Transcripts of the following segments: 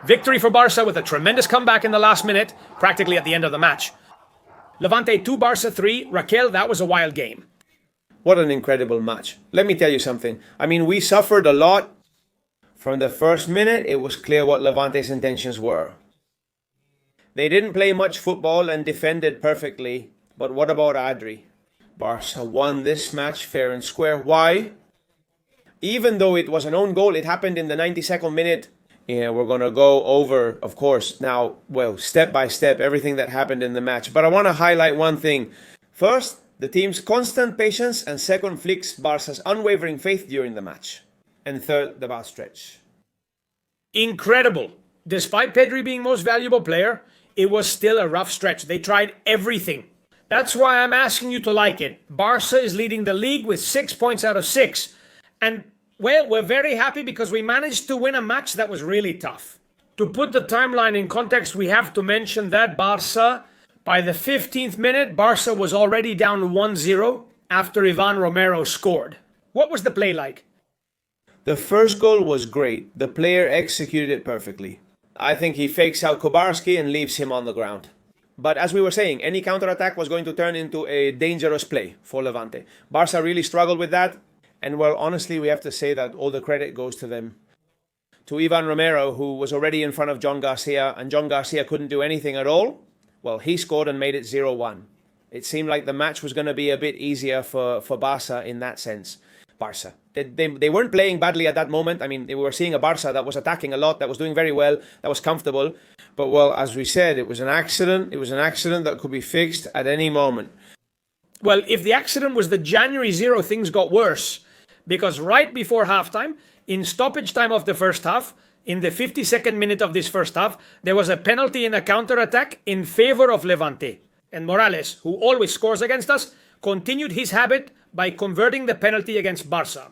Victory for Barça with a tremendous comeback in the last minute, practically at the end of the match. Levante 2, Barça 3. Raquel, that was a wild game. What an incredible match. Let me tell you something. I mean, we suffered a lot. From the first minute, it was clear what Levante's intentions were. They didn't play much football and defended perfectly. But what about Adri? Barça won this match fair and square. Why? Even though it was an own goal, it happened in the 92nd minute. Yeah, we're going to go over, of course, now, well, step by step, everything that happened in the match. But I want to highlight one thing. First, the team's constant patience, and second, Flick's Barca's unwavering faith during the match. And third, the ball stretch. Incredible. Despite Pedri being most valuable player, it was still a rough stretch. They tried everything. That's why I'm asking you to like it. Barça is leading the league with 6 points out of 6. And, well, we're very happy because we managed to win a match that was really tough. To put the timeline in context, we have to mention that Barça, by the 15th minute, Barça was already down 1-0 after Ivan Romero scored. What was the play like? The first goal was great. The player executed it perfectly. I think he fakes out Kobarski and leaves him on the ground. But as we were saying, any counterattack was going to turn into a dangerous play for Levante. Barça really struggled with that. And well, honestly, we have to say that all the credit goes to them. To Ivan Romero, who was already in front of John Garcia, and John Garcia couldn't do anything at all. Well, he scored and made it 0-1. It seemed like the match was going to be a bit easier for Barça in that sense. Barça. They weren't playing badly at that moment. I mean, we were seeing a Barça that was attacking a lot, that was doing very well, that was comfortable. But well, as we said, it was an accident. It was an accident that could be fixed at any moment. Well, if the accident was the January 0, things got worse. Because right before halftime, in stoppage time of the first half, in the 52nd minute of this first half, there was a penalty in a counter-attack in favor of Levante. And Morales, who always scores against us, continued his habit by converting the penalty against Barça.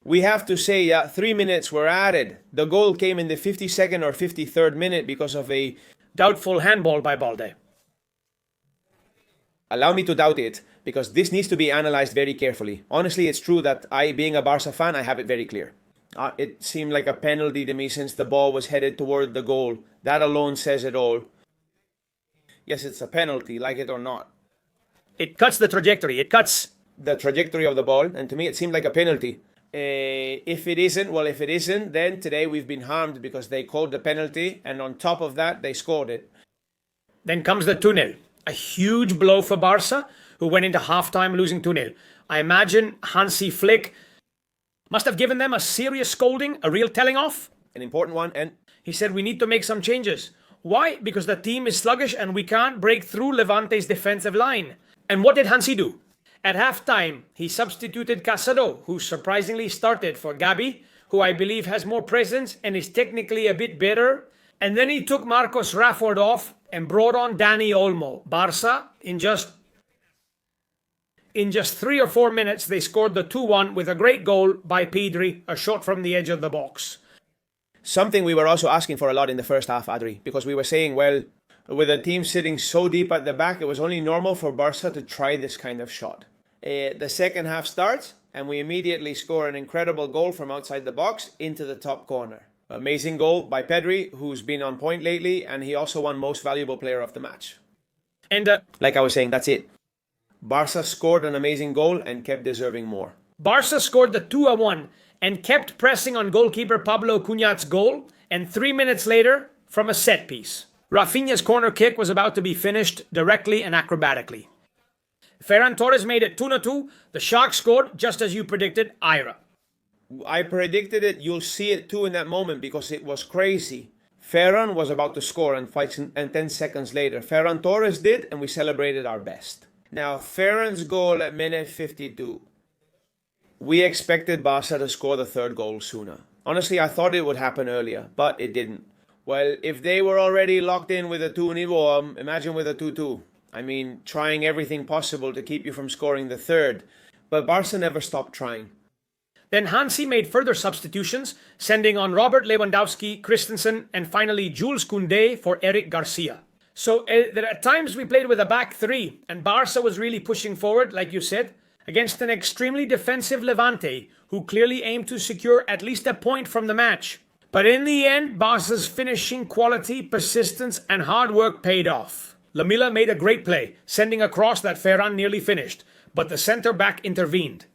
We have to say 3 minutes were added. The goal came in the 52nd or 53rd minute because of a doubtful handball by Balde. Allow me to doubt it, because this needs to be analyzed very carefully. Honestly, it's true that I, being a Barça fan, I have it very clear. It seemed like a penalty to me since the ball was headed toward the goal. That alone says it all. Yes, it's a penalty, like it or not. It cuts the trajectory. It cuts the trajectory of the ball, and to me it seemed like a penalty. If it isn't, then today we've been harmed because they called the penalty, and on top of that, they scored it. Then comes the 2-0. A huge blow for Barça, who went into halftime losing 2-0. I imagine Hansi Flick must have given them a serious scolding, a real telling off. An important one, and he said we need to make some changes. Why? Because the team is sluggish and we can't break through Levante's defensive line. And what did Hansi do? At halftime, he substituted Casado, who surprisingly started for Gabi, who I believe has more presence and is technically a bit better. And then he took Marcos Rashford off and brought on Dani Olmo. Barça, in just 3 or 4 minutes, they scored the 2-1 with a great goal by Pedri, a shot from the edge of the box. Something we were also asking for a lot in the first half, Adri, because we were saying, well, with the team sitting so deep at the back, it was only normal for Barça to try this kind of shot. The second half starts, and we immediately score an incredible goal from outside the box into the top corner. Amazing goal by Pedri, who's been on point lately, and he also won Most Valuable Player of the match. And like I was saying, that's it. Barça scored an amazing goal and kept deserving more. Barça scored the 2-1 and kept pressing on goalkeeper Pablo Cunhat's goal, and 3 minutes later, from a set piece, Rafinha's corner kick was about to be finished directly and acrobatically. Ferran Torres made it 2-2. The Sharks scored, just as you predicted, Ira. I predicted it. You'll see it too in that moment because it was crazy. Ferran was about to score and 10 seconds later, Ferran Torres did, and we celebrated our best. Now, Ferran's goal at minute 52. We expected Barça to score the third goal sooner. Honestly, I thought it would happen earlier, but it didn't. Well, if they were already locked in with a 2-0, imagine with a 2-2. I mean, trying everything possible to keep you from scoring the third. But Barça never stopped trying. Then Hansi made further substitutions, sending on Robert Lewandowski, Christensen, and finally Jules Koundé for Eric Garcia. So at times we played with a back three, and Barça was really pushing forward, like you said, against an extremely defensive Levante, who clearly aimed to secure at least a point from the match. But in the end, Barca's finishing quality, persistence, and hard work paid off. Lamela made a great play, sending a cross that Ferran nearly finished, but the centre-back intervened.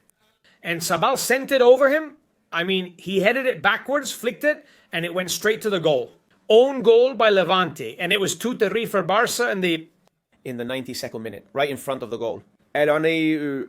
And Sabal sent it over him. I mean, he headed it backwards, flicked it, and it went straight to the goal. Own goal by Levante, and it was 2-3 for Barça in the 92nd minute, right in front of the goal. And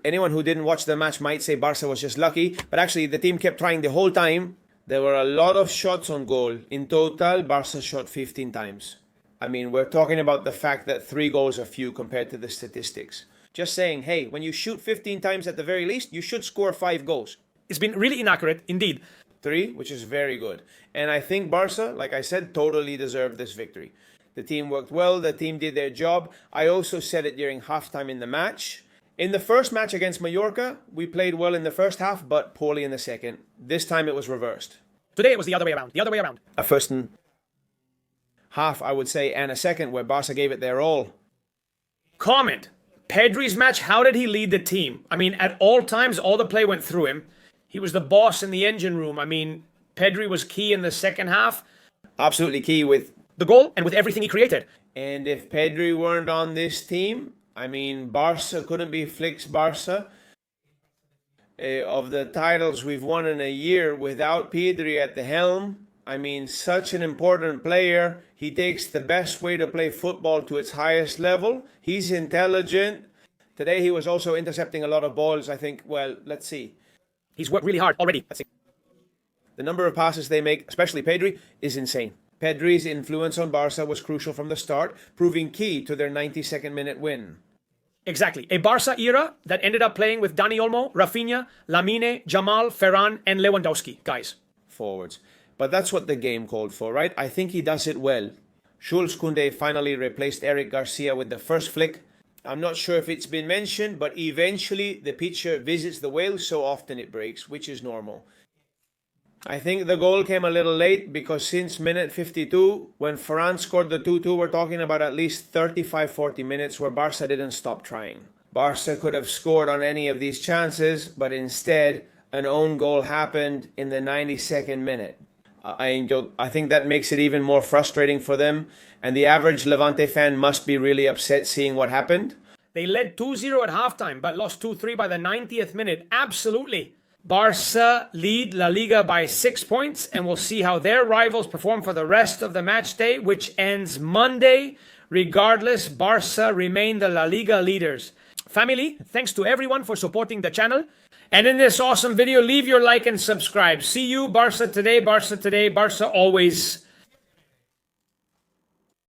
anyone who didn't watch the match might say Barça was just lucky, but actually the team kept trying the whole time. There were a lot of shots on goal. In total, Barça shot 15 times. I mean, we're talking about the fact that 3 goals are few compared to the statistics. Just saying, hey, when you shoot 15 times at the very least, you should score 5 goals. It's been really inaccurate, indeed. 3, which is very good. And I think Barça, like I said, totally deserved this victory. The team worked well, the team did their job. I also said it during halftime in the match. In the first match against Mallorca, we played well in the first half, but poorly in the second. This time it was reversed. Today it was the other way around. A first half, I would say, and a second where Barça gave it their all. Comment. Pedri's match, how did he lead the team? I mean, at all times, all the play went through him. He was the boss in the engine room. I mean, Pedri was key in the second half. Absolutely key with the goal and with everything he created. And if Pedri weren't on this team, I mean, Barça couldn't be Flick's Barça. Of the titles we've won in a year without Pedri at the helm, I mean, such an important player. He takes the best way to play football to its highest level. He's intelligent. Today he was also intercepting a lot of balls, I think. Well, let's see. He's worked really hard already. Let's see. The number of passes they make, especially Pedri, is insane. Pedri's influence on Barça was crucial from the start, proving key to their 92nd minute win. Exactly. A Barça era that ended up playing with Dani Olmo, Rafinha, Lamine, Jamal, Ferran, and Lewandowski, guys. Forwards. But that's what the game called for, right? I think he does it well. Jules Koundé finally replaced Eric Garcia with the first flick. I'm not sure if it's been mentioned, but eventually the pitcher visits the whale, so often it breaks, which is normal. I think the goal came a little late because since minute 52, when Ferran scored the 2-2, we're talking about at least 35-40 minutes where Barça didn't stop trying. Barça could have scored on any of these chances, but instead, an own goal happened in the 92nd minute. I think that makes it even more frustrating for them, and the average Levante fan must be really upset seeing what happened. They led 2-0 at halftime, but lost 2-3 by the 90th minute. Absolutely. Barça lead La Liga by 6 points, and we'll see how their rivals perform for the rest of the match day, which ends Monday. Regardless, Barça remain the La Liga leaders. Family, thanks to everyone for supporting the channel. And in this awesome video, leave your like and subscribe. See you, Barça today, Barça always.